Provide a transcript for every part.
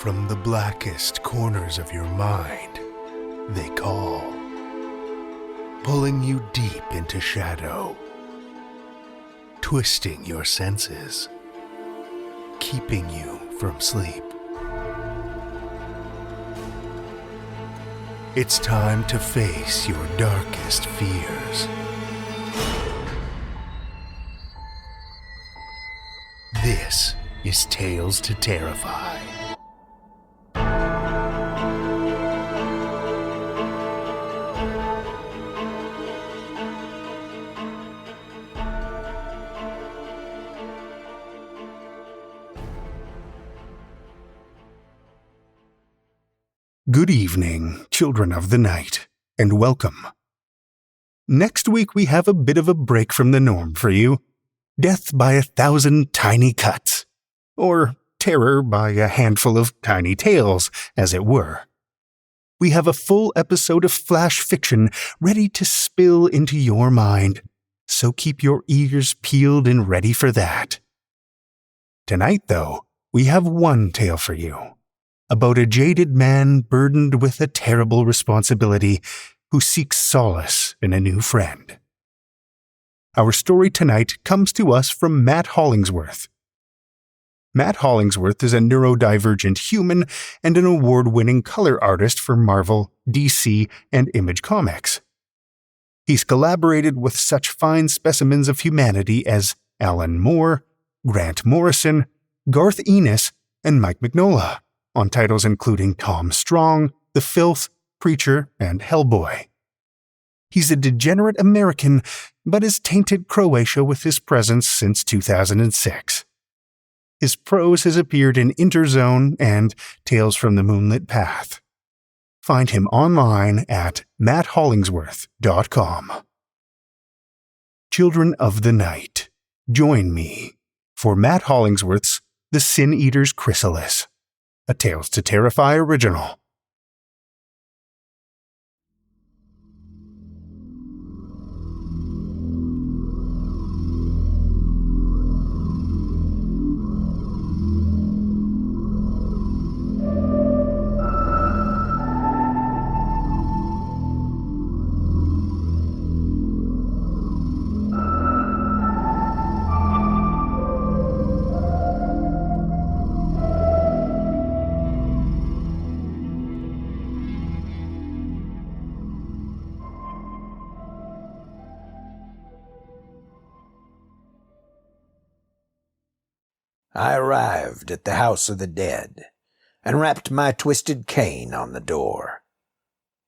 From the blackest corners of your mind, they call, pulling you deep into shadow, twisting your senses, keeping you from sleep. It's time to face your darkest fears. This is Tales to Terrify. Good evening, children of the night, and welcome. Next week we have a bit of a break from the norm for you. Death by 1,000 tiny cuts, or terror by a handful of tiny tales, as it were. We have a full episode of flash fiction ready to spill into your mind, so keep your ears peeled and ready for that. Tonight, though, we have one tale for you, about a jaded man burdened with a terrible responsibility who seeks solace in a new friend. Our story tonight comes to us from Matt Hollingsworth. Matt Hollingsworth is a neurodivergent human and an award-winning color artist for Marvel, DC, and Image Comics. He's collaborated with such fine specimens of humanity as Alan Moore, Grant Morrison, Garth Ennis, and Mike Mignola, on titles including Tom Strong, The Filth, Preacher, and Hellboy. He's a degenerate American, but has tainted Croatia with his presence since 2006. His prose has appeared in Interzone and Tales from the Moonlit Path. Find him online at matthollingsworth.com. Children of the Night, join me for Matt Hollingsworth's The Sin Eater's Chrysalis, a Tales to Terrify original. I arrived at the house of the dead, and rapped my twisted cane on the door.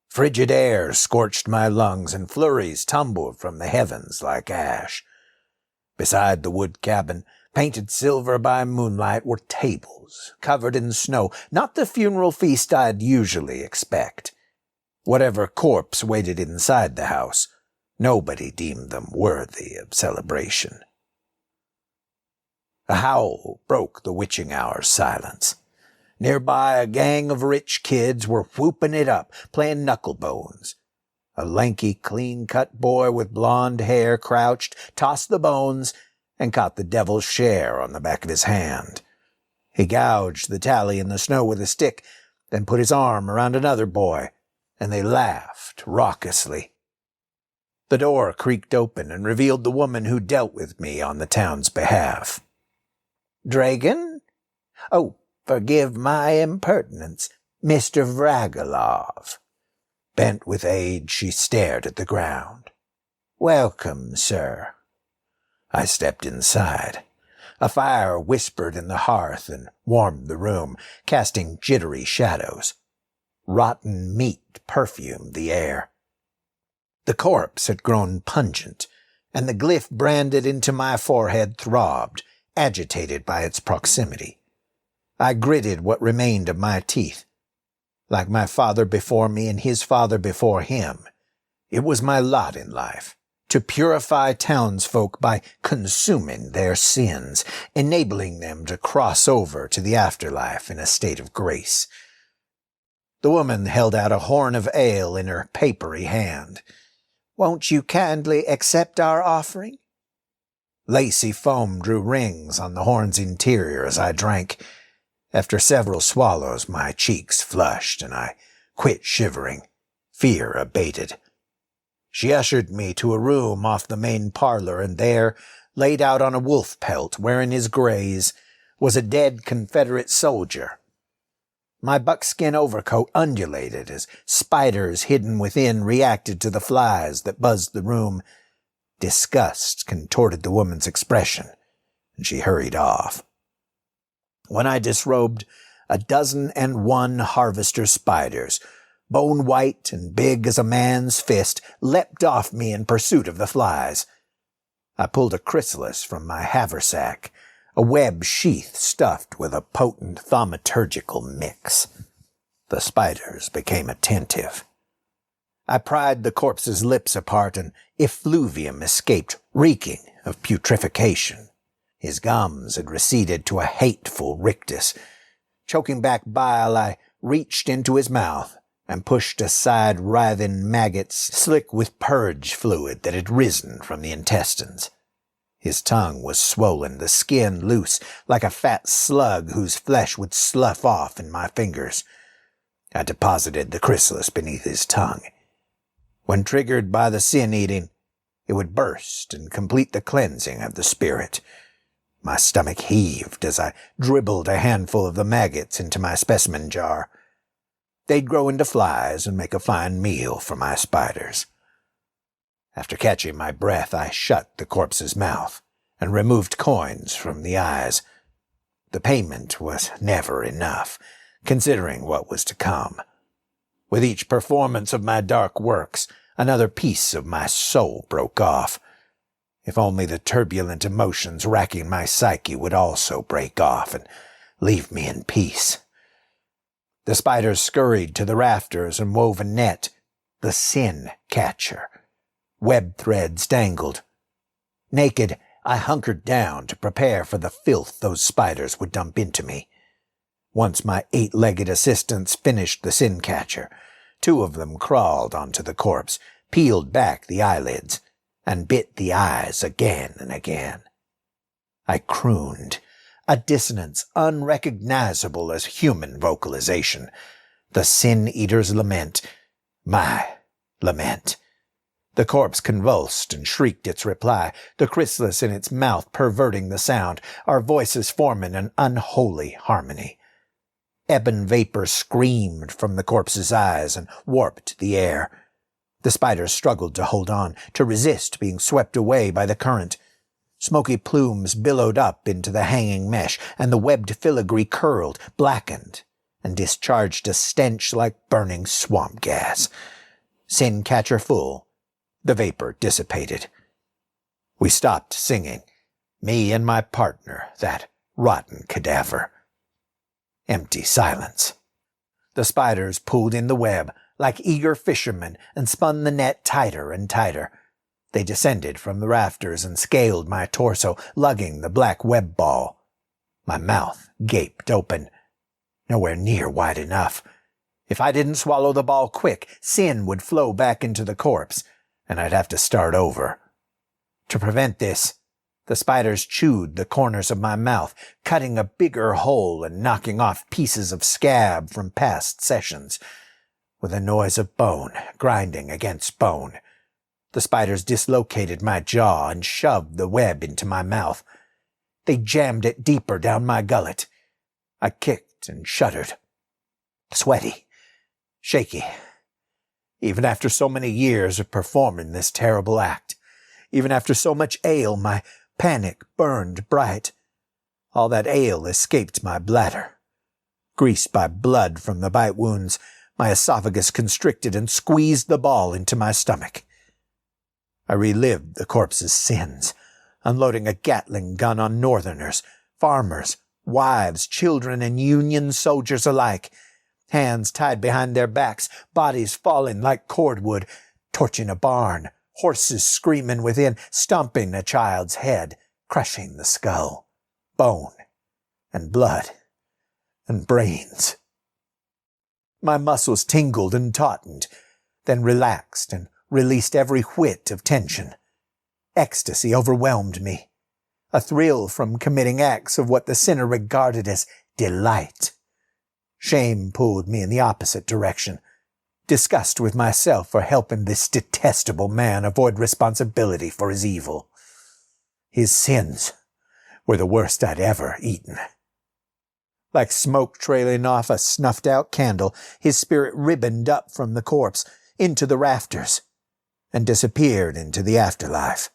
Frigid air scorched my lungs, and flurries tumbled from the heavens like ash. Beside the wood cabin, painted silver by moonlight, were tables covered in snow, not the funeral feast I'd usually expect. Whatever corpse waited inside the house, nobody deemed them worthy of celebration. A howl broke the witching hour's silence. Nearby, a gang of rich kids were whooping it up, playing knucklebones. A lanky, clean-cut boy with blonde hair crouched, tossed the bones, and caught the devil's share on the back of his hand. He gouged the tally in the snow with a stick, then put his arm around another boy, and they laughed raucously. The door creaked open and revealed the woman who dealt with me on the town's behalf. "Dragon? Oh, forgive my impertinence, Mr. Vragolov." Bent with age, she stared at the ground. "Welcome, sir." I stepped inside. A fire whispered in the hearth and warmed the room, casting jittery shadows. Rotten meat perfumed the air. The corpse had grown pungent, and the glyph branded into my forehead throbbed, agitated by its proximity. I gritted what remained of my teeth. Like my father before me and his father before him, it was my lot in life to purify townsfolk by consuming their sins, enabling them to cross over to the afterlife in a state of grace. The woman held out a horn of ale in her papery hand. "Won't you kindly accept our offering?" Lacy foam drew rings on the horn's interior as I drank, After several swallows, my cheeks flushed, and I quit shivering. Fear abated. She ushered me to a room off the main parlor, and there, laid out on a wolf pelt, wearing his grays, was a dead Confederate soldier. My buckskin overcoat undulated as spiders hidden within reacted to the flies that buzzed the room. Disgust contorted the woman's expression, and she hurried off. When I disrobed, 12 harvester spiders, bone-white and big as a man's fist, leapt off me in pursuit of the flies. I pulled a chrysalis from my haversack, a web sheath stuffed with a potent thaumaturgical mix. The spiders became attentive. I pried the corpse's lips apart, and effluvium escaped, reeking of putrefaction. His gums had receded to a hateful rictus. Choking back bile, I reached into his mouth and pushed aside writhing maggots slick with purge fluid that had risen from the intestines. His tongue was swollen, the skin loose, like a fat slug whose flesh would slough off in my fingers. I deposited the chrysalis beneath his tongue. When triggered by the sin-eating, it would burst and complete the cleansing of the spirit. My stomach heaved as I dribbled a handful of the maggots into my specimen jar. They'd grow into flies and make a fine meal for my spiders. After catching my breath, I shut the corpse's mouth and removed coins from the eyes. The payment was never enough, considering what was to come. With each performance of my dark works, another piece of my soul broke off. If only the turbulent emotions racking my psyche would also break off and leave me in peace. The spiders scurried to the rafters and wove a net, the sin catcher. Web threads dangled. Naked, I hunkered down to prepare for the filth those spiders would dump into me. Once my 8-legged assistants finished the sin catcher, 2 of them crawled onto the corpse, peeled back the eyelids, and bit the eyes again and again. I crooned, a dissonance unrecognizable as human vocalization, the sin-eater's lament, my lament. The corpse convulsed and shrieked its reply, the chrysalis in its mouth perverting the sound, our voices forming an unholy harmony. Ebon vapor screamed from the corpse's eyes and warped the air. The spiders struggled to hold on, to resist being swept away by the current. Smoky plumes billowed up into the hanging mesh, and the webbed filigree curled, blackened, and discharged a stench like burning swamp gas. Sin catcher full, the vapor dissipated. We stopped singing, me and my partner, that rotten cadaver. Empty silence. The spiders pulled in the web like eager fishermen and spun the net tighter and tighter. They descended from the rafters and scaled my torso, lugging the black web ball. My mouth gaped open, nowhere near wide enough. If I didn't swallow the ball quick, sin would flow back into the corpse, and I'd have to start over. To prevent this, the spiders chewed the corners of my mouth, cutting a bigger hole and knocking off pieces of scab from past sessions. With a noise of bone grinding against bone, the spiders dislocated my jaw and shoved the web into my mouth. They jammed it deeper down my gullet. I kicked and shuddered. Sweaty, shaky. Even after so many years of performing this terrible act, even after so much ale, my panic burned bright. All that ale escaped my bladder. Greased by blood from the bite wounds, my esophagus constricted and squeezed the ball into my stomach. I relived the corpse's sins, unloading a Gatling gun on Northerners, farmers, wives, children, and Union soldiers alike, hands tied behind their backs, bodies falling like cordwood, torching a barn, horses screaming within, stomping a child's head, crushing the skull, bone, and blood, and brains. My muscles tingled and tautened, then relaxed and released every whit of tension. Ecstasy overwhelmed me, a thrill from committing acts of what the sinner regarded as delight. Shame pulled me in the opposite direction. Disgust with myself for helping this detestable man avoid responsibility for his evil. His sins were the worst I'd ever eaten. Like smoke trailing off a snuffed-out candle, his spirit ribboned up from the corpse into the rafters and disappeared into the afterlife.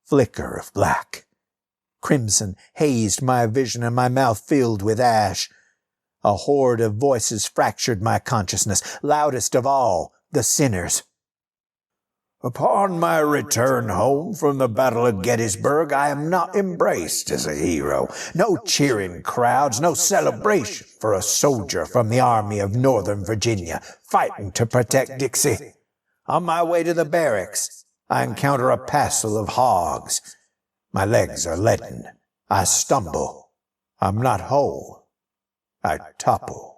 Flicker of black. Crimson hazed my vision and my mouth filled with ash. A horde of voices fractured my consciousness, loudest of all, the sinner's. Upon my return home from the Battle of Gettysburg, I am not embraced as a hero. No cheering crowds, no celebration for a soldier from the Army of Northern Virginia fighting to protect Dixie. On my way to the barracks, I encounter a passel of hogs. My legs are leaden. I stumble. I'm not whole. I topple.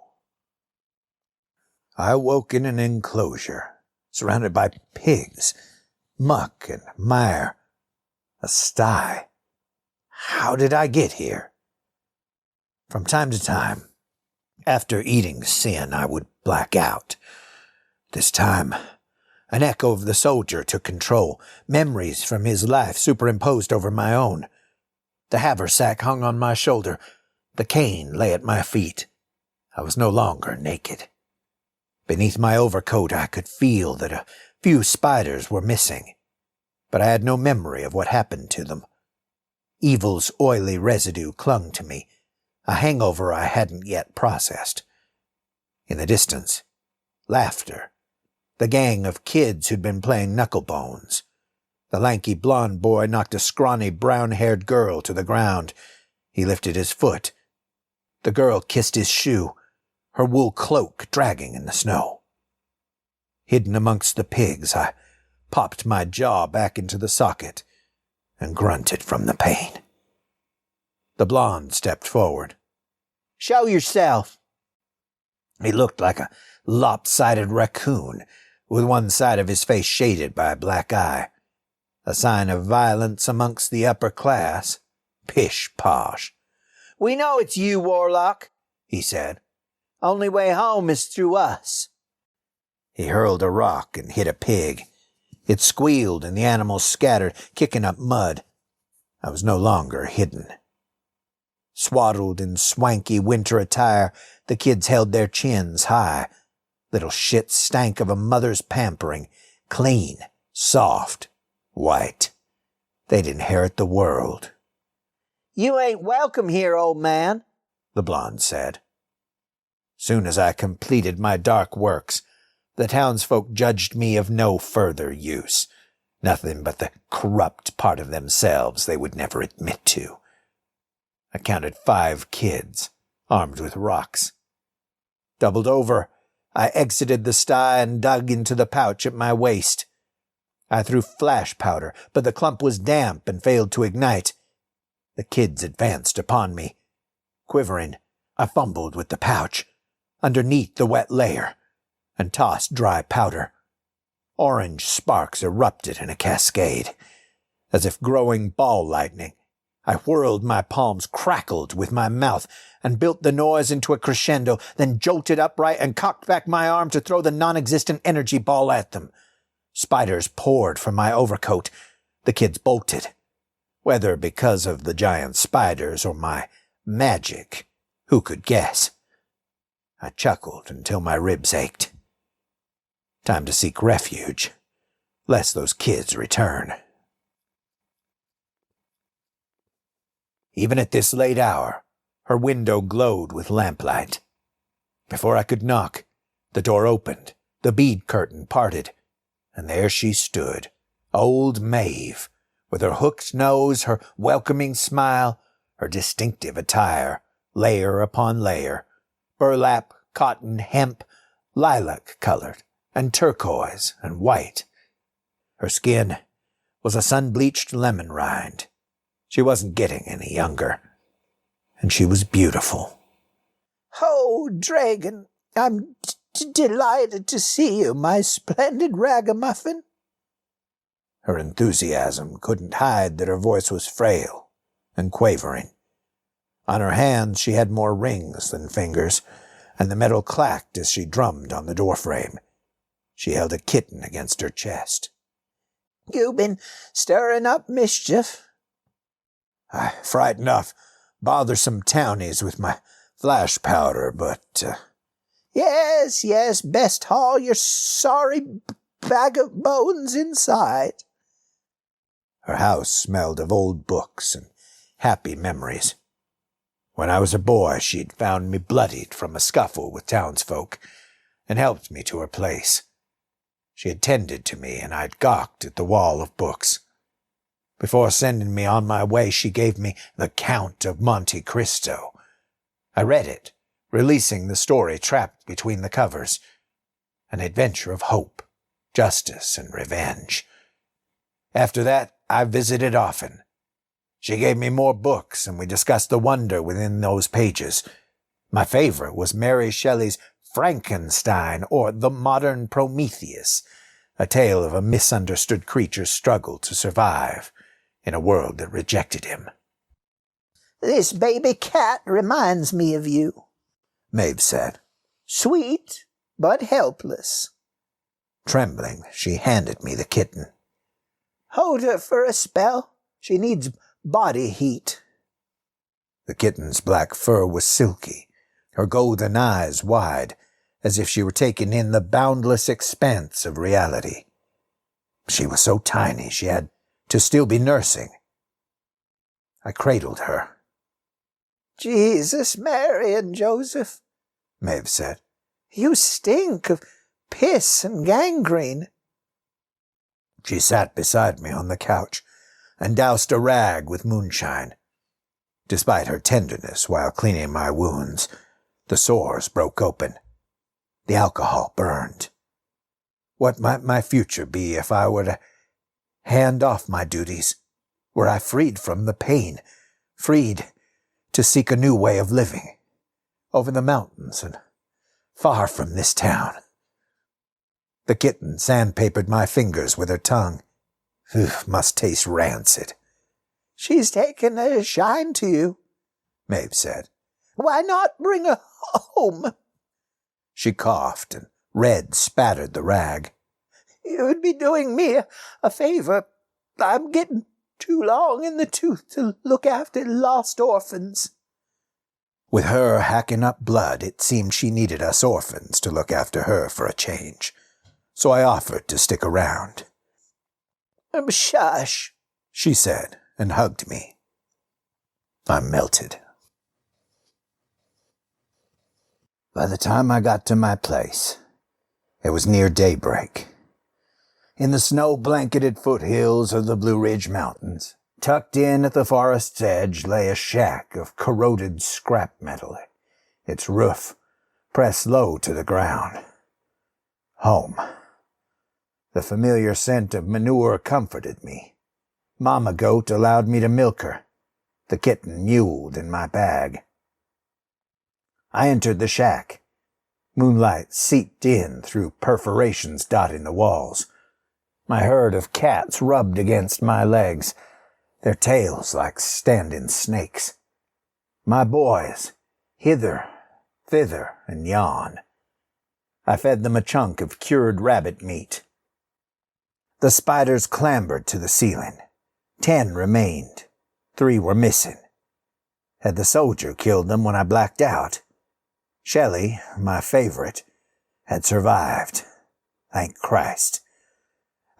I woke in an enclosure, surrounded by pigs, muck and mire. A sty. How did I get here? From time to time, after eating sin, I would black out. This time, an echo of the soldier took control, memories from his life superimposed over my own. The haversack hung on my shoulder. The cane lay at my feet. I was no longer naked. Beneath my overcoat I could feel that a few spiders were missing, but I had no memory of what happened to them. Evil's oily residue clung to me, a hangover I hadn't yet processed. In the distance, laughter. The gang of kids who'd been playing knucklebones. The lanky blond boy knocked a scrawny brown-haired girl to the ground. He lifted his foot. The girl kissed his shoe, her wool cloak dragging in the snow. Hidden amongst the pigs, I popped my jaw back into the socket and grunted from the pain. The blonde stepped forward. "Show yourself." He looked like a lopsided raccoon, with one side of his face shaded by a black eye. A sign of violence amongst the upper class. Pish-posh. "We know it's you, Warlock," he said. "Only way home is through us." He hurled a rock and hit a pig. It squealed and the animal scattered, kicking up mud. I was no longer hidden. Swaddled in swanky winter attire, the kids held their chins high. Little shit stank of a mother's pampering, clean, soft, white. They'd inherit the world. "You ain't welcome here, old man," the blonde said. Soon as I completed my dark works, the townsfolk judged me of no further use, nothing but the corrupt part of themselves they would never admit to. I counted 5 kids, armed with rocks. Doubled over, I exited the sty and dug into the pouch at my waist. I threw flash powder, but the clump was damp and failed to ignite. The kids advanced upon me. Quivering, I fumbled with the pouch, underneath the wet layer, and tossed dry powder. Orange sparks erupted in a cascade. As if growing ball lightning, I whirled my palms, crackled with my mouth, and built the noise into a crescendo, then jolted upright and cocked back my arm to throw the non-existent energy ball at them. Spiders poured from my overcoat. The kids bolted. Whether because of the giant spiders or my magic, who could guess? I chuckled until my ribs ached. Time to seek refuge, lest those kids return. Even at this late hour, her window glowed with lamplight. Before I could knock, the door opened, the bead curtain parted, and there she stood, old Maeve, with her hooked nose, her welcoming smile, her distinctive attire, layer upon layer, burlap, cotton, hemp, lilac-colored, and turquoise and white. Her skin was a sun-bleached lemon rind. She wasn't getting any younger, and she was beautiful. "Oh, Dragon, I'm delighted to see you, my splendid ragamuffin." Her enthusiasm couldn't hide that her voice was frail and quavering. On her hands she had more rings than fingers, and the metal clacked as she drummed on the doorframe. She held a kitten against her chest. "You been stirring up mischief?" "I frighten off bothersome townies with my flash powder, but—" Yes, best haul your sorry bag of bones inside." Her house smelled of old books and happy memories. When I was a boy, she'd found me bloodied from a scuffle with townsfolk and helped me to her place. She had tended to me, and I'd gawked at the wall of books. Before sending me on my way, she gave me The Count of Monte Cristo. I read it, releasing the story trapped between the covers, an adventure of hope, justice, and revenge. After that, I visited often. She gave me more books, and we discussed the wonder within those pages. My favorite was Mary Shelley's Frankenstein, or The Modern Prometheus, a tale of a misunderstood creature's struggle to survive in a world that rejected him. "This baby cat reminds me of you," Maeve said. "Sweet, but helpless." Trembling, she handed me the kitten. "Hold her for a spell. She needs body heat." The kitten's black fur was silky, her golden eyes wide, as if she were taking in the boundless expanse of reality. She was so tiny she had to still be nursing. I cradled her. "Jesus, Mary, and Joseph," Maeve said. "You stink of piss and gangrene." She sat beside me on the couch and doused a rag with moonshine. Despite her tenderness while cleaning my wounds, the sores broke open. The alcohol burned. What might my future be if I were to hand off my duties? Were I freed from the pain, freed to seek a new way of living, over the mountains and far from this town? The kitten sandpapered my fingers with her tongue. Must taste rancid. "She's taken a shine to you," Maeve said. "Why not bring her home?" She coughed, and red spattered the rag. "You would be doing me a favor. I'm getting too long in the tooth to look after lost orphans." With her hacking up blood, it seemed she needed us orphans to look after her for a change. So I offered to stick around. "Shush," she said, and hugged me. I melted. By the time I got to my place, it was near daybreak. In the snow-blanketed foothills of the Blue Ridge Mountains, tucked in at the forest's edge, lay a shack of corroded scrap metal, its roof pressed low to the ground. Home. The familiar scent of manure comforted me. Mama Goat allowed me to milk her. The kitten mewed in my bag. I entered the shack. Moonlight seeped in through perforations dotting the walls. My herd of cats rubbed against my legs, their tails like standing snakes. My boys, hither, thither, and yon. I fed them a chunk of cured rabbit meat. The spiders clambered to the ceiling. 10 remained. 3 were missing. Had the soldier killed them when I blacked out? Shelley, my favorite, had survived. Thank Christ.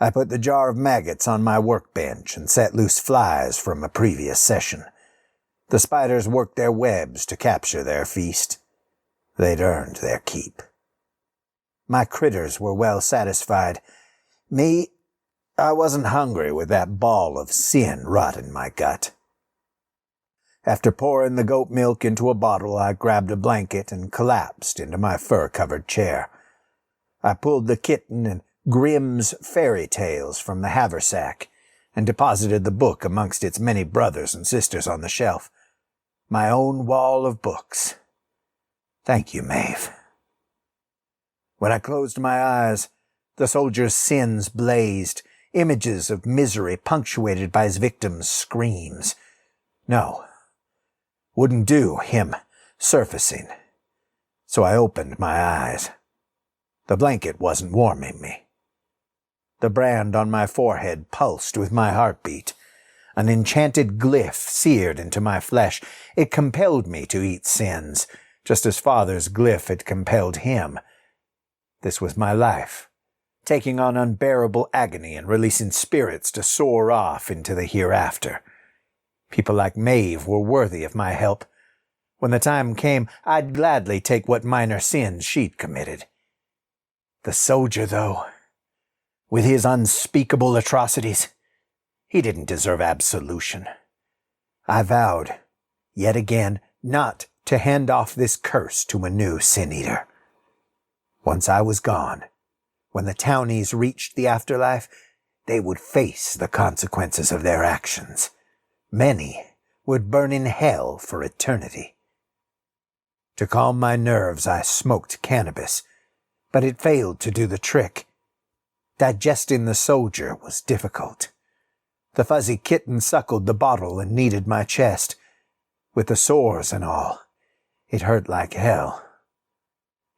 I put the jar of maggots on my workbench and set loose flies from a previous session. The spiders worked their webs to capture their feast. They'd earned their keep. My critters were well satisfied. Me, I wasn't hungry with that ball of sin rotting my gut. After pouring the goat milk into a bottle, I grabbed a blanket and collapsed into my fur-covered chair. I pulled the kitten and Grimm's fairy tales from the haversack and deposited the book amongst its many brothers and sisters on the shelf. My own wall of books. Thank you, Maeve. When I closed my eyes, the soldier's sins blazed, images of misery punctuated by his victims' screams. No, Wouldn't do, him surfacing. So I opened my eyes. The blanket wasn't warming me. The brand on my forehead pulsed with my heartbeat. An enchanted glyph seared into my flesh. It compelled me to eat sins, just as Father's glyph had compelled him. This was my life, taking on unbearable agony and releasing spirits to soar off into the hereafter. People like Maeve were worthy of my help. When the time came, I'd gladly take what minor sins she'd committed. The soldier, though, with his unspeakable atrocities, he didn't deserve absolution. I vowed, yet again, not to hand off this curse to a new sin-eater. Once I was gone, when the townies reached the afterlife, they would face the consequences of their actions. Many would burn in hell for eternity. To calm my nerves, I smoked cannabis, but it failed to do the trick. Digesting the soldier was difficult. The fuzzy kitten suckled the bottle and kneaded my chest. With the sores and all, it hurt like hell.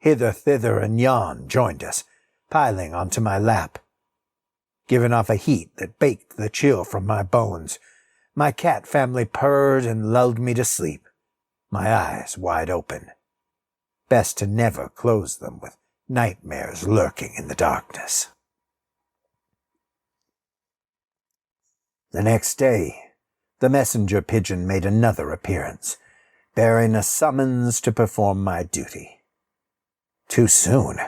Hither, thither, and yon joined us, piling onto my lap. Giving off a heat that baked the chill from my bones, my cat family purred and lulled me to sleep, my eyes wide open. Best to never close them with nightmares lurking in the darkness. The next day, the messenger pigeon made another appearance, bearing a summons to perform my duty. Too soon.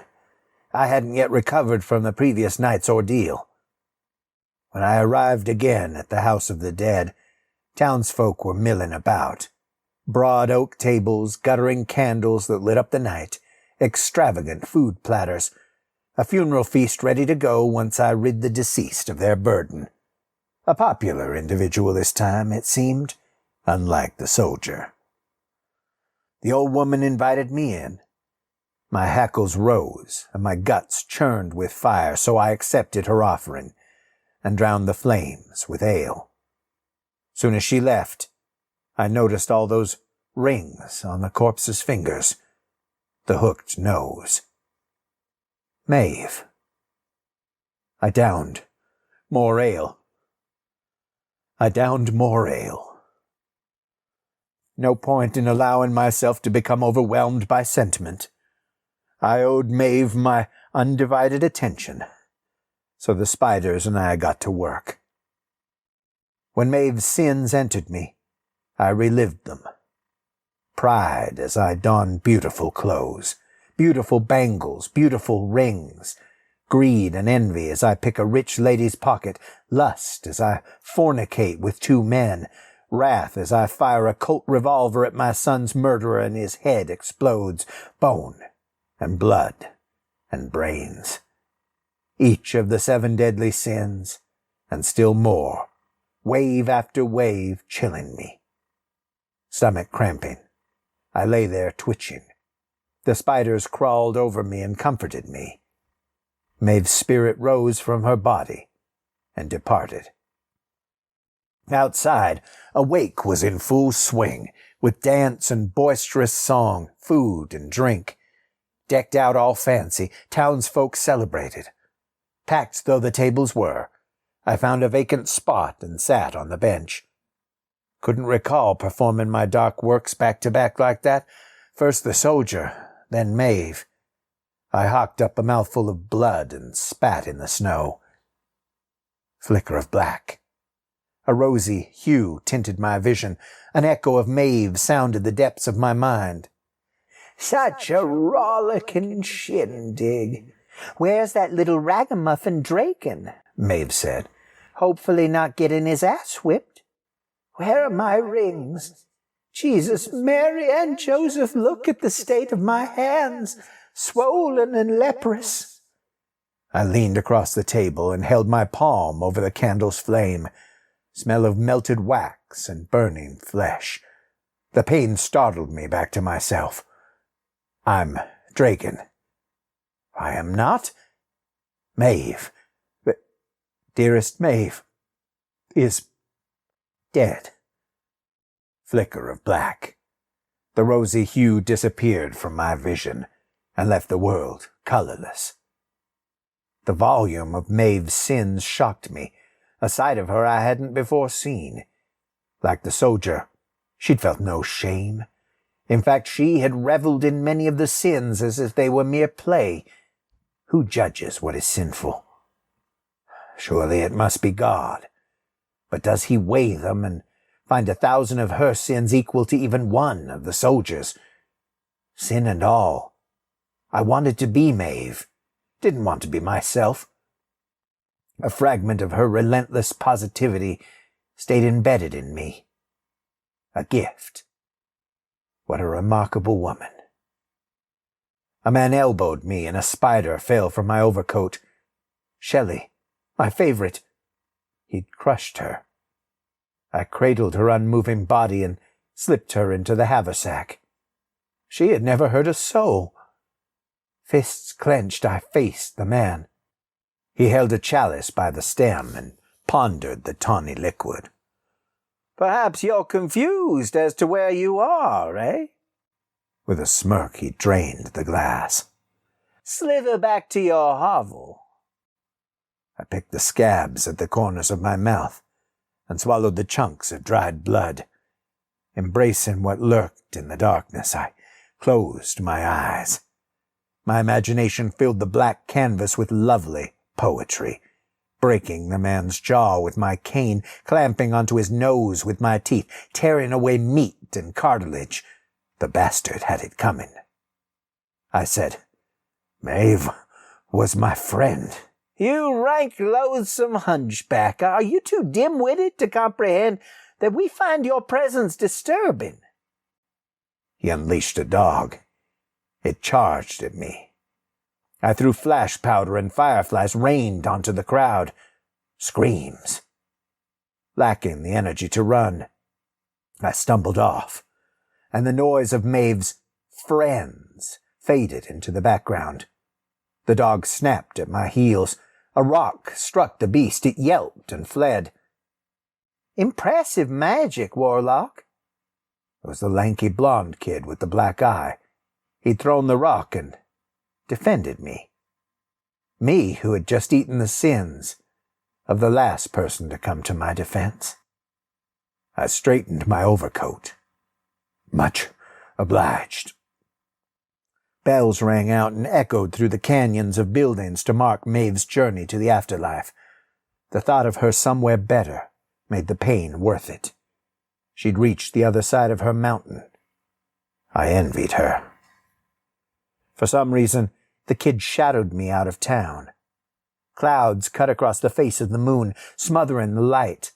I hadn't yet recovered from the previous night's ordeal. When I arrived again at the House of the Dead, townsfolk were milling about. Broad oak tables, guttering candles that lit up the night, extravagant food platters, a funeral feast ready to go once I rid the deceased of their burden. A popular individual this time, it seemed, unlike the soldier. The old woman invited me in. My hackles rose, and my guts churned with fire, so I accepted her offering, and drowned the flames with ale. Soon as she left, I noticed all those rings on the corpse's fingers, the hooked nose. Maeve. I downed more ale. No point in allowing myself to become overwhelmed by sentiment. I owed Maeve my undivided attention, so the spiders and I got to work. When Maeve's sins entered me, I relived them. Pride as I donned beautiful clothes, beautiful bangles, beautiful rings, greed and envy as I pick a rich lady's pocket, lust as I fornicate with two men, wrath as I fire a Colt revolver at my son's murderer and his head explodes, bone and blood and brains. Each of the 7 deadly sins, and still more, wave after wave chilling me. Stomach cramping, I lay there twitching. The spiders crawled over me and comforted me. Maeve's spirit rose from her body and departed. Outside, a wake was in full swing, with dance and boisterous song, food and drink. Decked out all fancy, townsfolk celebrated. Packed though the tables were, I found a vacant spot and sat on the bench. Couldn't recall performing my dark works back-to-back like that. First the soldier, then Maeve. I hawked up a mouthful of blood and spat in the snow. Flicker of black. A rosy hue tinted my vision. An echo of Maeve sounded the depths of my mind. "Such a rollicking shindig. Where's that little ragamuffin Draken?" Maeve said. "Hopefully not getting his ass whipped. Where are my rings? Jesus, Mary, and Joseph, look at the state of my hands, swollen and leprous." I leaned across the table and held my palm over the candle's flame. Smell of melted wax and burning flesh. The pain startled me back to myself. I'm Draken. I am not. Maeve, dearest Maeve, is dead. flicker of black. The rosy hue disappeared from my vision and left the world colorless. The volume of Maeve's sins shocked me, a side of her I hadn't before seen. Like the soldier, she'd felt no shame. In fact, she had reveled in many of the sins as if they were mere play. Who judges what is sinful? Surely it must be God. But does he weigh them and find 1,000 of her sins equal to even one of the soldier's? Sin and all, I wanted to be Maeve, didn't want to be myself. A fragment of her relentless positivity stayed embedded in me. A gift. What a remarkable woman. A man elbowed me and a spider fell from my overcoat. Shelley, my favorite. He'd crushed her. I cradled her unmoving body and slipped her into the haversack. She had never hurt a soul. Fists clenched, I faced the man. He held a chalice by the stem and pondered the tawny liquid. "Perhaps you're confused as to where you are, eh?" With a smirk he drained the glass. "Slither back to your hovel." I picked the scabs at the corners of my mouth and swallowed the chunks of dried blood. Embracing what lurked in the darkness, I closed my eyes. My imagination filled the black canvas with lovely poetry, breaking the man's jaw with my cane, clamping onto his nose with my teeth, tearing away meat and cartilage. The bastard had it coming. I said, "Maeve was my friend." "You rank loathsome hunchback, are you too dim-witted to comprehend that we find your presence disturbing?" He unleashed a dog. It charged at me. I threw flash powder and fireflies rained onto the crowd. Screams. Lacking the energy to run, I stumbled off, and the noise of Maeve's friends faded into the background. The dog snapped at my heels. A rock struck the beast. It yelped and fled. "Impressive magic, Warlock." It was the lanky blonde kid with the black eye. He'd thrown the rock and defended me. Me, who had just eaten the sins of the last person to come to my defense. I straightened my overcoat. "Much obliged." Bells rang out and echoed through the canyons of buildings to mark Maeve's journey to the afterlife. The thought of her somewhere better made the pain worth it. She'd reached the other side of her mountain. I envied her. For some reason, the kid shadowed me out of town. Clouds cut across the face of the moon, smothering the light,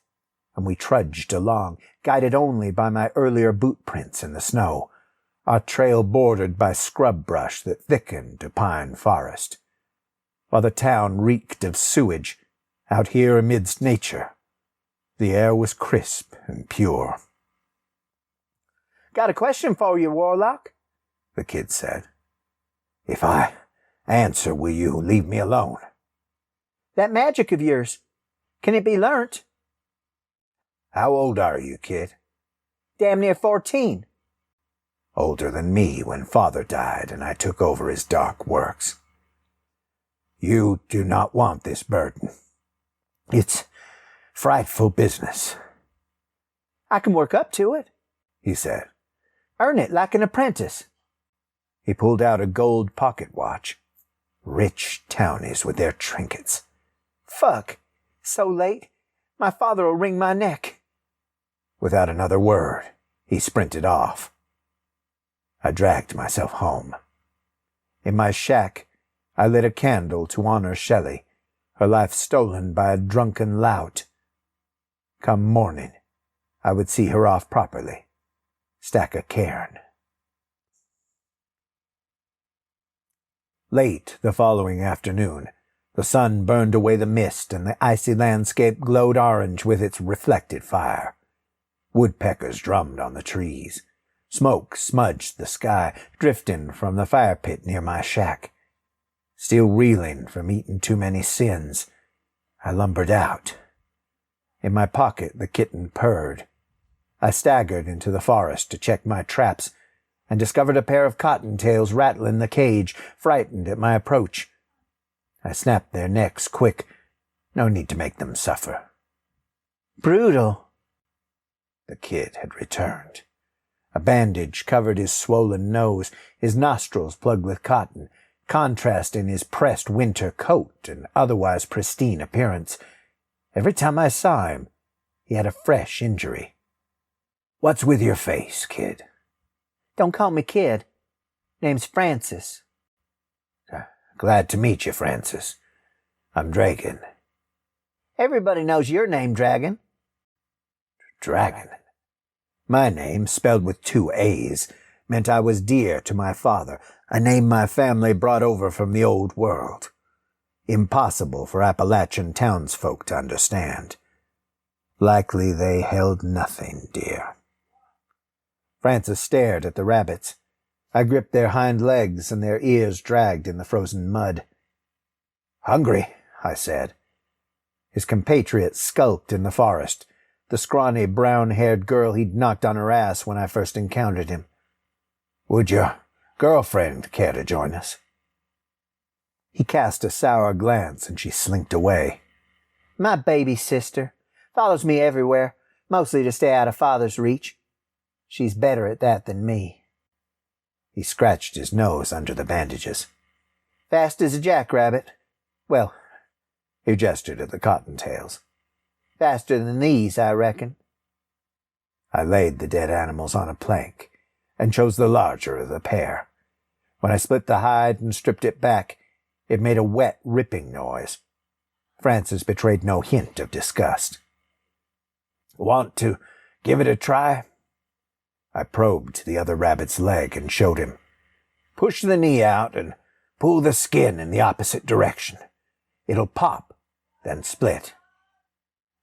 and we trudged along, guided only by my earlier boot prints in the snow, our trail bordered by scrub brush that thickened to pine forest. While the town reeked of sewage, out here amidst nature, the air was crisp and pure. "Got a question for you, Warlock," the kid said. "If I answer, will you leave me alone?" "That magic of yours, can it be learnt?" "How old are you, kid?" "Damn near 14. "Older than me when Father died and I took over his dark works. You do not want this burden. It's frightful business." "I can work up to it," he said. "Earn it like an apprentice." He pulled out a gold pocket watch. Rich townies with their trinkets. "Fuck. So late. My father'll wring my neck." Without another word, he sprinted off. I dragged myself home. In my shack, I lit a candle to honor Shelley, her life stolen by a drunken lout. Come morning, I would see her off properly, stack a cairn. Late the following afternoon, the sun burned away the mist and the icy landscape glowed orange with its reflected fire. Woodpeckers drummed on the trees. Smoke smudged the sky, drifting from the fire pit near my shack. Still reeling from eating too many sins, I lumbered out. In my pocket the kitten purred. I staggered into the forest to check my traps and discovered a pair of cottontails rattling the cage, frightened at my approach. I snapped their necks quick. No need to make them suffer. Brutal. The kid had returned. A bandage covered his swollen nose, his nostrils plugged with cotton, contrasting his pressed winter coat and otherwise pristine appearance. Every time I saw him, he had a fresh injury. "What's with your face, kid?" Don't call me kid. Name's Francis. Glad to meet you, Francis. I'm Dragon. Everybody knows your name, Dragon. Dragon. My name, spelled with 2 A's, meant I was dear to my father, a name my family brought over from the old world. Impossible for Appalachian townsfolk to understand. Likely they held nothing dear. Francis stared at the rabbits. I gripped their hind legs, and their ears dragged in the frozen mud. "Hungry," I said. His compatriot skulked in the forest, the scrawny, brown-haired girl he'd knocked on her ass when I first encountered him. "Would your girlfriend care to join us?" He cast a sour glance, and she slinked away. My baby sister. Follows me everywhere, mostly to stay out of Father's reach. She's better at that than me. He scratched his nose under the bandages. Fast as a jackrabbit. Well, he gestured at the cottontails. Faster than these, I reckon. I laid the dead animals on a plank and chose the larger of the pair. When I split the hide and stripped it back, it made a wet, ripping noise. Francis betrayed no hint of disgust. "Want to give it a try?" I probed the other rabbit's leg and showed him. "Push the knee out and pull the skin in the opposite direction. It'll pop, then split.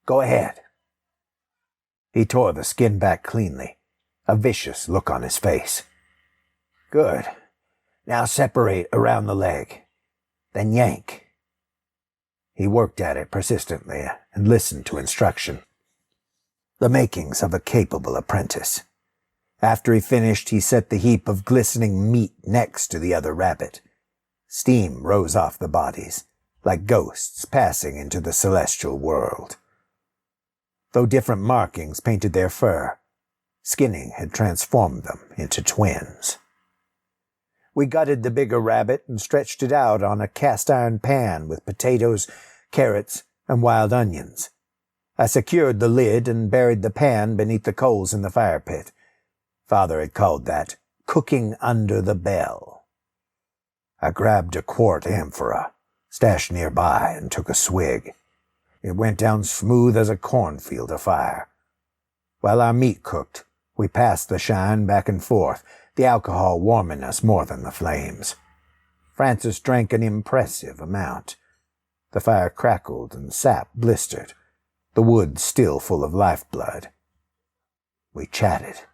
Go ahead." He tore the skin back cleanly, a vicious look on his face. "Good. Now separate around the leg. Then yank." He worked at it persistently and listened to instruction. The makings of a capable apprentice. After he finished, he set the heap of glistening meat next to the other rabbit. Steam rose off the bodies, like ghosts passing into the celestial world. Though different markings painted their fur, skinning had transformed them into twins. We gutted the bigger rabbit and stretched it out on a cast-iron pan with potatoes, carrots, and wild onions. I secured the lid and buried the pan beneath the coals in the fire pit. Father had called that cooking under the bell. I grabbed a quart amphora, stashed nearby, and took a swig. It went down smooth as a cornfield afire. While our meat cooked, we passed the shine back and forth, the alcohol warming us more than the flames. Francis drank an impressive amount. The fire crackled and sap blistered, the wood still full of lifeblood. We chatted.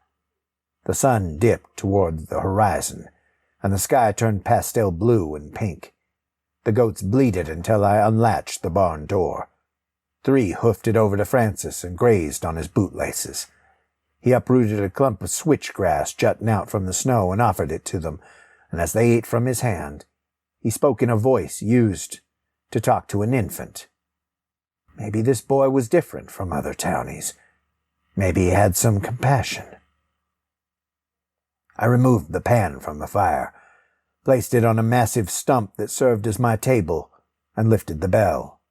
The sun dipped toward the horizon, and the sky turned pastel blue and pink. The goats bleated until I unlatched the barn door. 3 hoofed it over to Francis and grazed on his bootlaces. He uprooted a clump of switchgrass jutting out from the snow and offered it to them, and as they ate from his hand, he spoke in a voice used to talk to an infant. Maybe this boy was different from other townies. Maybe he had some compassion. I removed the pan from the fire, placed it on a massive stump that served as my table, and lifted the bell.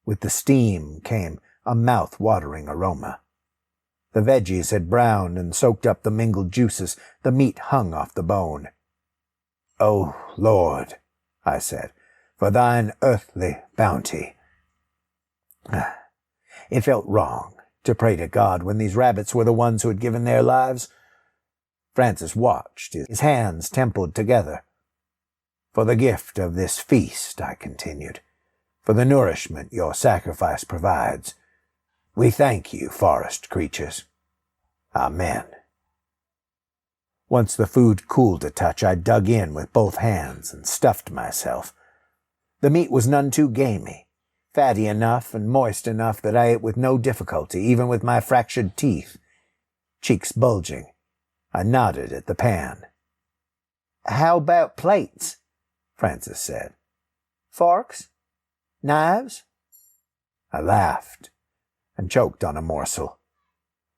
With the steam came a mouth-watering aroma. The veggies had browned and soaked up the mingled juices. The meat hung off the bone. "O Lord," I said, "for thine earthly bounty." It felt wrong to pray to God when these rabbits were the ones who had given their lives. Francis watched, his hands templed together. "For the gift of this feast," I continued, "for the nourishment your sacrifice provides, we thank you, forest creatures. Amen." Once the food cooled a touch, I dug in with both hands and stuffed myself. The meat was none too gamey, fatty enough and moist enough that I ate with no difficulty, even with my fractured teeth. cheeks bulging. I nodded at the pan. "How about plates?" Francis said. "Forks? Knives?" I laughed and choked on a morsel.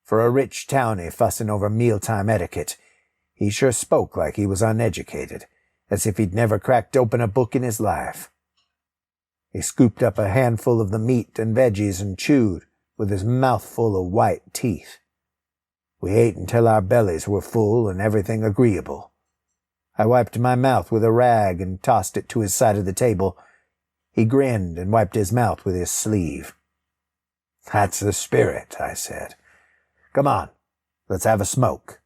For a rich townie fussing over mealtime etiquette, he sure spoke like he was uneducated, as if he'd never cracked open a book in his life. He scooped up a handful of the meat and veggies and chewed, with his mouth full of white teeth. We ate until our bellies were full and everything agreeable. I wiped my mouth with a rag and tossed it to his side of the table. He grinned and wiped his mouth with his sleeve. "That's the spirit," I said. "Come on, let's have a smoke."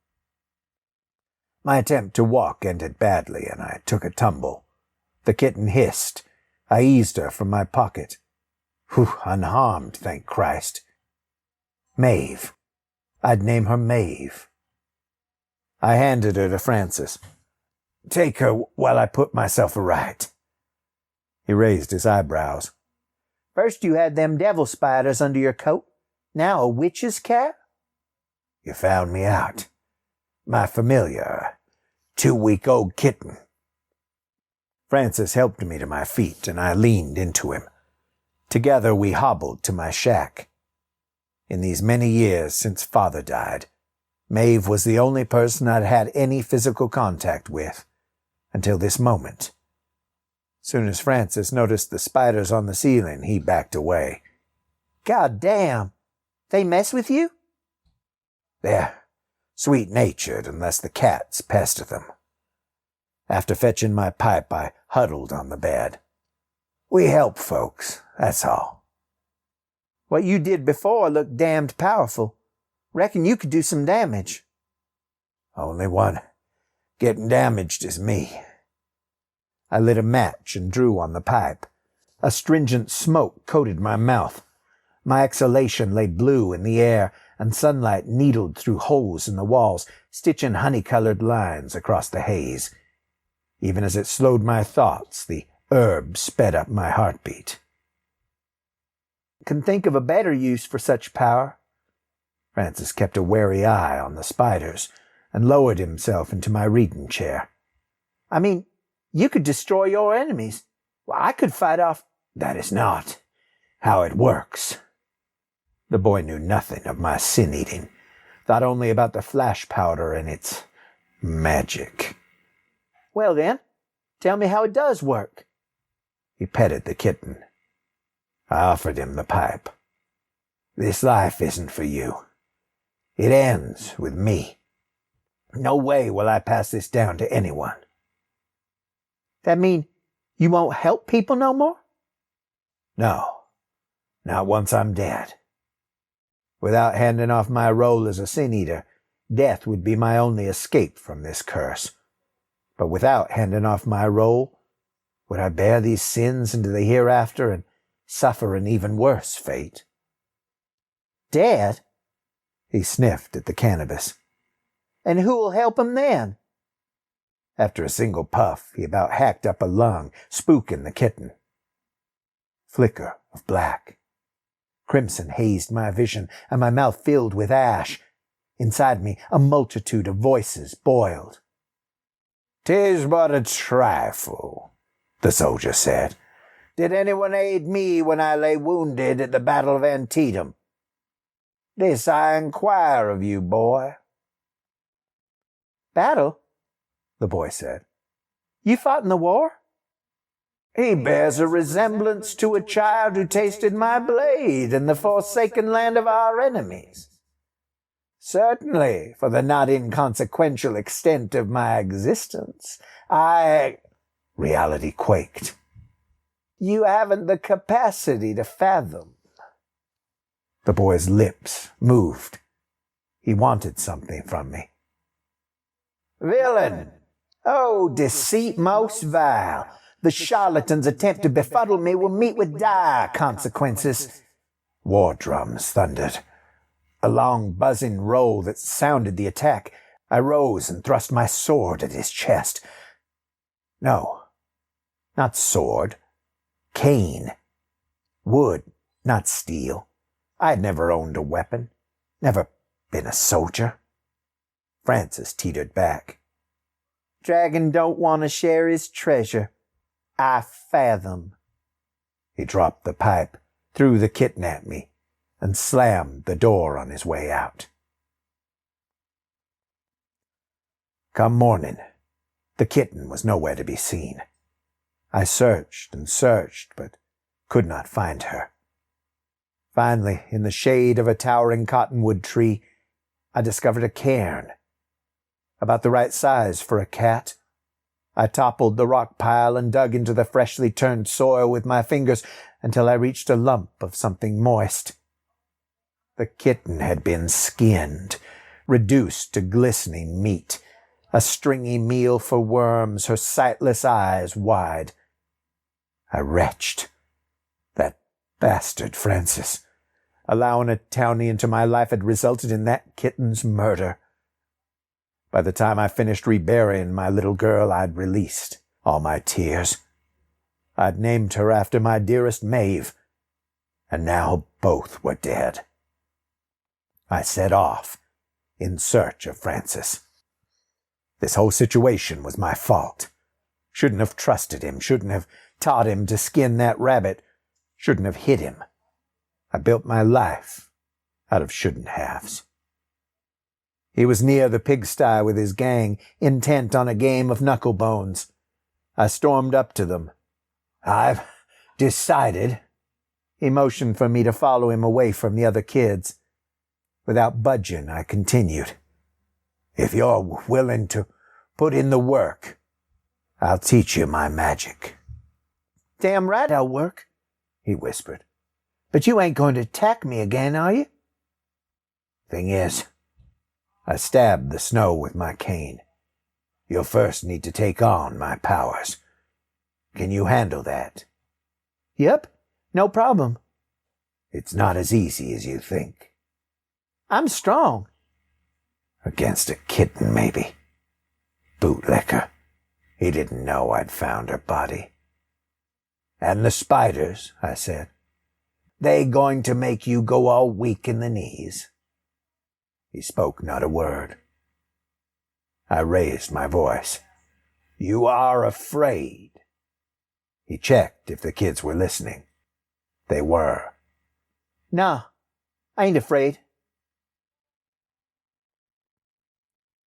My attempt to walk ended badly, and I took a tumble. The kitten hissed. I eased her from my pocket. Whew, unharmed, thank Christ. Maeve. I'd name her Maeve. I handed her to Francis. "Take her while I put myself aright." He raised his eyebrows. "First you had them devil spiders under your coat. Now a witch's cat?" "You found me out. My familiar, 2-week-old kitten." Francis helped me to my feet, and I leaned into him. Together we hobbled to my shack. In these many years since Father died, Maeve was the only person I'd had any physical contact with, until this moment. Soon as Francis noticed the spiders on the ceiling, he backed away. "God damn! They mess with you?" "They're sweet-natured unless the cats pester them." After fetching my pipe, I huddled on the bed. "We help folks, that's all." "What you did before looked damned powerful. Reckon you could do some damage." "Only one getting damaged is me." I lit a match and drew on the pipe. Astringent smoke coated my mouth. My exhalation lay blue in the air, and sunlight needled through holes in the walls, stitching honey-colored lines across the haze. Even as it slowed my thoughts, the herb sped up my heartbeat. "Can think of a better use for such power." Francis kept a wary eye on the spiders and lowered himself into my reading chair. "I mean, you could destroy your enemies. Well, I could fight off—" "That is not how it works." The boy knew nothing of my sin-eating, thought only about the flash powder and its magic. "Well then, tell me how it does work." He petted the kitten. I offered him the pipe. "This life isn't for you. It ends with me. No way will I pass this down to anyone." "That mean you won't help people no more?" "No, not once I'm dead. Without handing off my role as a sin-eater, death would be my only escape from this curse. But without handing off my role, would I bear these sins into the hereafter and suffer an even worse fate?" "Dead?" He sniffed at the cannabis. "And who'll help him then?" After a single puff, he about hacked up a lung, spooking the kitten. Flicker of black. Crimson hazed my vision, and my mouth filled with ash. Inside me, a multitude of voices boiled. "'Tis but a trifle," the soldier said. "Did anyone aid me when I lay wounded at the Battle of Antietam? This I inquire of you, boy." "Battle?" the boy said. "You fought in the war?" "He bears a resemblance to a child who tasted my blade in the forsaken land of our enemies. Certainly, for the not inconsequential extent of my existence, Reality quaked. "You haven't the capacity to fathom." The boy's lips moved. He wanted something from me. "Villain! Oh, deceit most vile! The charlatan's attempt to befuddle me will meet with dire consequences." War drums thundered. A long buzzing roll that sounded the attack. I rose and thrust my sword at his chest. No, not sword. Cane. Wood, not steel. I had never owned a weapon. Never been a soldier. Francis teetered back. Dragon don't want to share his treasure. I fathom. He dropped the pipe, threw the kitten at me, and slammed the door on his way out. Come morning, the kitten was nowhere to be seen. I searched and searched, but could not find her. Finally, in the shade of a towering cottonwood tree, I discovered a cairn, about the right size for a cat. I toppled the rock pile and dug into the freshly turned soil with my fingers until I reached a lump of something moist. The kitten had been skinned, reduced to glistening meat, a stringy meal for worms, her sightless eyes wide. I retched. That bastard Francis. Allowing a townie into my life had resulted in that kitten's murder. By the time I finished reburying my little girl, I'd released all my tears. I'd named her after my dearest Maeve, and now both were dead. I set off in search of Francis. This whole situation was my fault. Shouldn't have trusted him, shouldn't have taught him to skin that rabbit, shouldn't have hit him. I built my life out of shouldn't-haves. He was near the pigsty with his gang, intent on a game of knucklebones. I stormed up to them. I've decided. He motioned for me to follow him away from the other kids. Without budging, I continued. If you're willing to put in the work, I'll teach you my magic. Damn right I'll work, he whispered. But you ain't going to attack me again, are you? Thing is, I stabbed the snow with my cane. You'll first need to take on my powers. Can you handle that? Yep, no problem. It's not as easy as you think. I'm strong. Against a kitten, maybe. Bootlicker. He didn't know I'd found her body. And the spiders, I said. They going to make you go all weak in the knees. He spoke not a word. I raised my voice. You are afraid. He checked if the kids were listening. They were. Nah, I ain't afraid.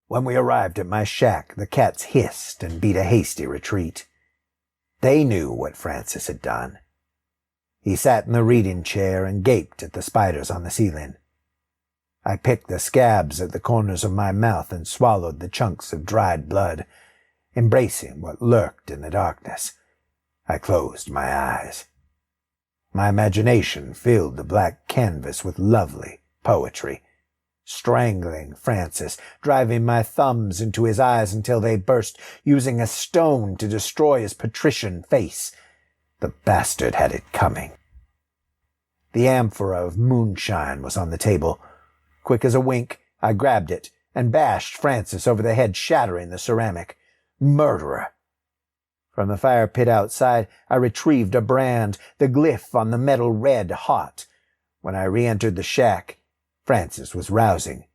When we arrived at my shack, the cats hissed and beat a hasty retreat. They knew what Francis had done. He sat in the reading chair and gaped at the spiders on the ceiling. I picked the scabs at the corners of my mouth and swallowed the chunks of dried blood, embracing what lurked in the darkness. I closed my eyes. My imagination filled the black canvas with lovely poetry, strangling Francis, driving my thumbs into his eyes until they burst, using a stone to destroy his patrician face. The bastard had it coming. The amphora of moonshine was on the table. Quick as a wink, I grabbed it and bashed Francis over the head, shattering the ceramic. Murderer! From the fire pit outside, I retrieved a brand, the glyph on the metal red hot. When I re-entered the shack, Francis was rousing.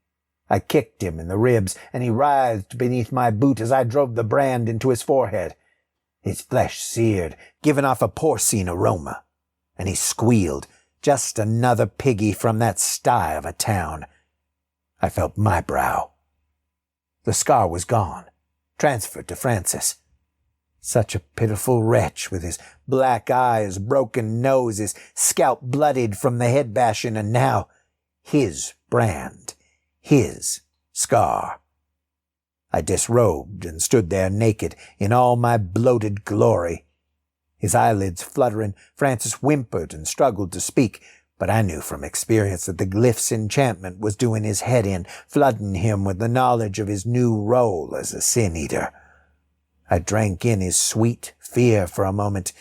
I kicked him in the ribs, and he writhed beneath my boot as I drove the brand into his forehead. His flesh seared, giving off a porcine aroma, and he squealed, just another piggy from that sty of a town. I felt my brow. The scar was gone, transferred to Francis. Such a pitiful wretch, with his black eyes, broken nose, his scalp bloodied from the head bashing, and now his brand, his scar. I disrobed and stood there naked in all my bloated glory. His eyelids fluttering, Francis whimpered and struggled to speak, but I knew from experience that the glyph's enchantment was doing his head in, flooding him with the knowledge of his new role as a sin-eater. I drank in his sweet fear for a moment,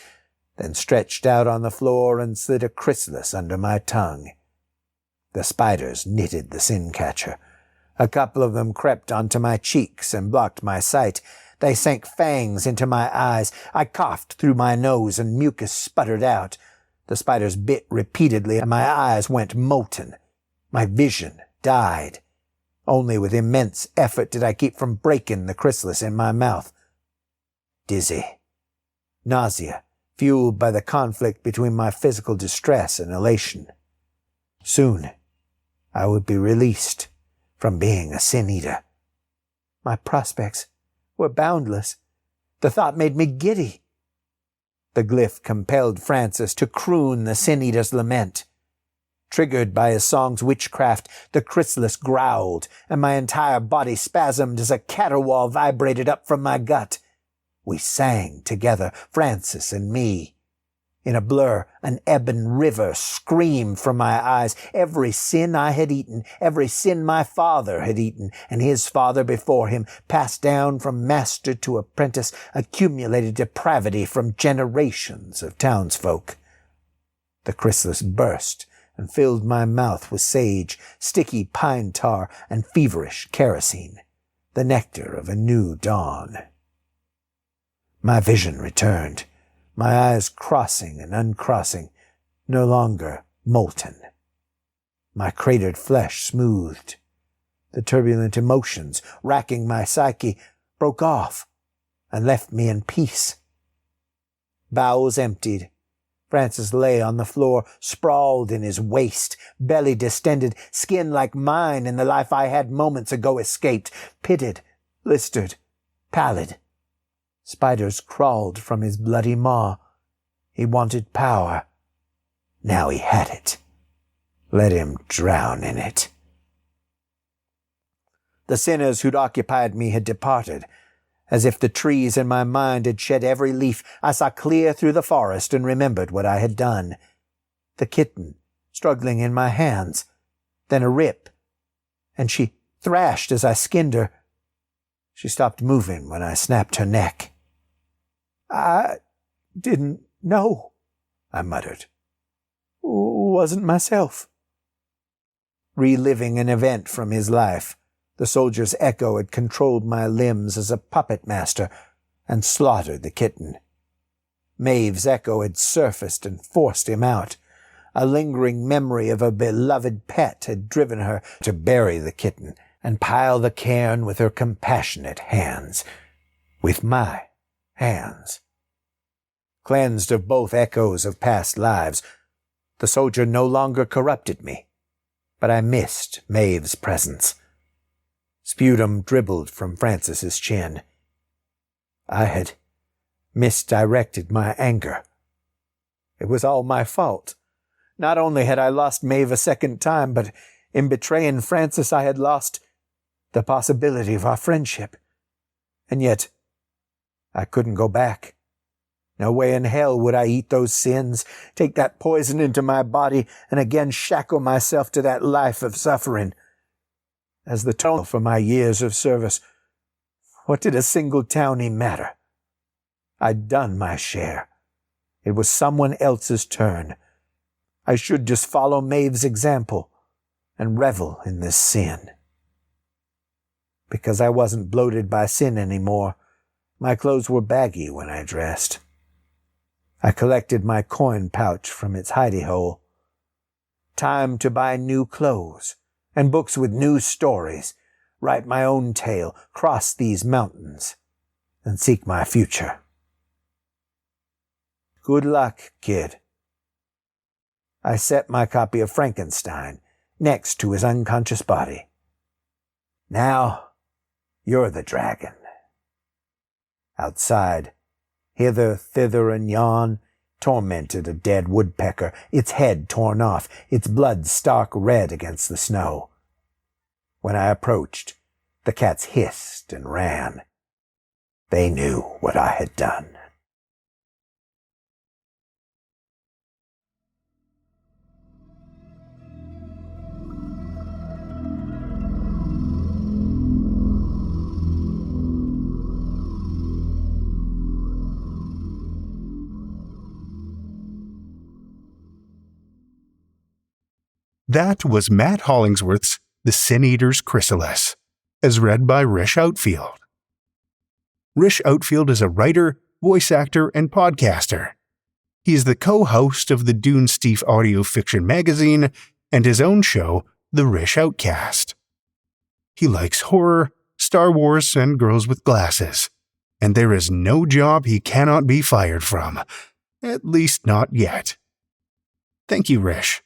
then stretched out on the floor and slid a chrysalis under my tongue. The spiders knitted the sin-catcher. A couple of them crept onto my cheeks and blocked my sight. They sank fangs into my eyes. I coughed through my nose and mucus sputtered out. The spiders bit repeatedly and my eyes went molten. My vision died. Only with immense effort did I keep from breaking the chrysalis in my mouth. Dizzy. Nausea, fueled by the conflict between my physical distress and elation. Soon, I would be released from being a sin-eater. My prospects were boundless. The thought made me giddy. The glyph compelled Francis to croon the sin-eater's lament. Triggered by his song's witchcraft, the chrysalis growled, and my entire body spasmed as a caterwaul vibrated up from my gut. We sang together, Francis and me. In a blur, an ebon river screamed from my eyes. Every sin I had eaten, every sin my father had eaten, and his father before him, passed down from master to apprentice, accumulated depravity from generations of townsfolk. The chrysalis burst and filled my mouth with sage, sticky pine tar, and feverish kerosene, the nectar of a new dawn. My vision returned, my eyes crossing and uncrossing, no longer molten. My cratered flesh smoothed. The turbulent emotions racking my psyche broke off and left me in peace. Bowels emptied, Francis lay on the floor, sprawled in his waste, belly distended, skin like mine in the life I had moments ago escaped, pitted, blistered, pallid. Spiders crawled from his bloody maw. He wanted power. Now he had it. Let him drown in it. The sinners who'd occupied me had departed. As if the trees in my mind had shed every leaf, I saw clear through the forest and remembered what I had done. The kitten, struggling in my hands, then a rip, and she thrashed as I skinned her. She stopped moving when I snapped her neck. "I didn't know," I muttered. "Wasn't myself." Reliving an event from his life, the soldier's echo had controlled my limbs as a puppet master and slaughtered the kitten. Maeve's echo had surfaced and forced him out. A lingering memory of a beloved pet had driven her to bury the kitten and pile the cairn with her compassionate hands. With my hands. Cleansed of both echoes of past lives, the soldier no longer corrupted me, but I missed Maeve's presence. Sputum dribbled from Francis's chin. I had misdirected my anger. It was all my fault. Not only had I lost Maeve a second time, but in betraying Francis I had lost the possibility of our friendship. And yet, I couldn't go back. No way in hell would I eat those sins, take that poison into my body, and again shackle myself to that life of suffering. As the toll for my years of service, what did a single townie matter? I'd done my share. It was someone else's turn. I should just follow Maeve's example and revel in this sin. Because I wasn't bloated by sin anymore, my clothes were baggy when I dressed. I collected my coin pouch from its hidey hole. Time to buy new clothes and books with new stories, write my own tale, cross these mountains, and seek my future. Good luck, kid. I set my copy of Frankenstein next to his unconscious body. Now, you're the dragon. Outside, hither, thither, and yon, tormented a dead woodpecker, its head torn off, its blood stark red against the snow. When I approached, the cats hissed and ran. They knew what I had done. That was Matt Hollingsworth's The Sin Eater's Chrysalis, as read by Rish Outfield. Rish Outfield is a writer, voice actor, and podcaster. He is the co-host of the Dune Steef audio fiction magazine and his own show, The Rish Outcast. He likes horror, Star Wars, and girls with glasses. And there is no job he cannot be fired from. At least not yet. Thank you, Rish.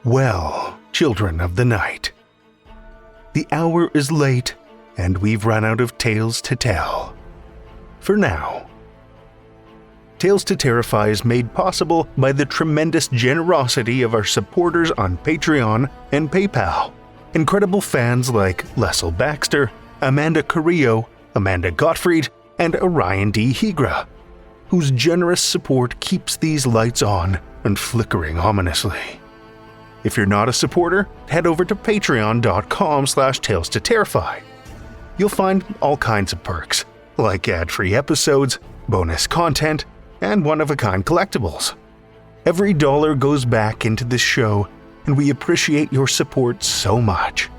Well, children of the night. The hour is late, and we've run out of tales to tell. For now. Tales to Terrify is made possible by the tremendous generosity of our supporters on Patreon and PayPal. Incredible fans like Lestle Baxter, Amanda Carrillo, Amanda Gottfried, and Orion D. Hegre, whose generous support keeps these lights on and flickering ominously. If you're not a supporter, head over to patreon.com/Tales to Terrify. You'll find all kinds of perks, like ad-free episodes, bonus content, and one-of-a-kind collectibles. Every dollar goes back into this show, and we appreciate your support so much.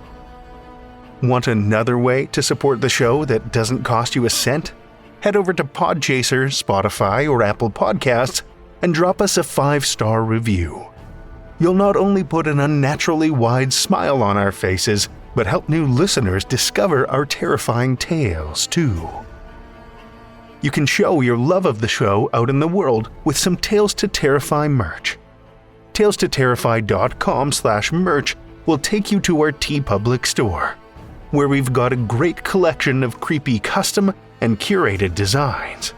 Want another way to support the show that doesn't cost you a cent? Head over to Podchaser, Spotify, or Apple Podcasts and drop us a 5-star review. You'll not only put an unnaturally wide smile on our faces, but help new listeners discover our terrifying tales too. You can show your love of the show out in the world with some Tales to Terrify merch. TalesToTerrify.com/merch will take you to our TeePublic store, where we've got a great collection of creepy custom and curated designs.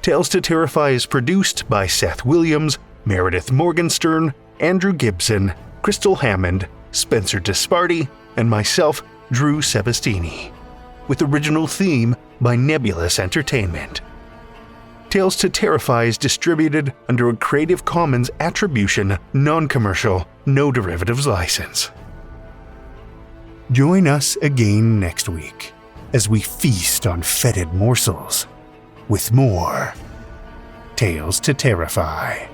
Tales to Terrify is produced by Seth Williams, Meredith Morgenstern, Andrew Gibson, Crystal Hammond, Spencer Disparty, and myself, Drew Sebastini, with original theme by Nebulous Entertainment. Tales to Terrify is distributed under a Creative Commons Attribution, Non-Commercial, No Derivatives license. Join us again next week as we feast on fetid morsels with more Tales to Terrify.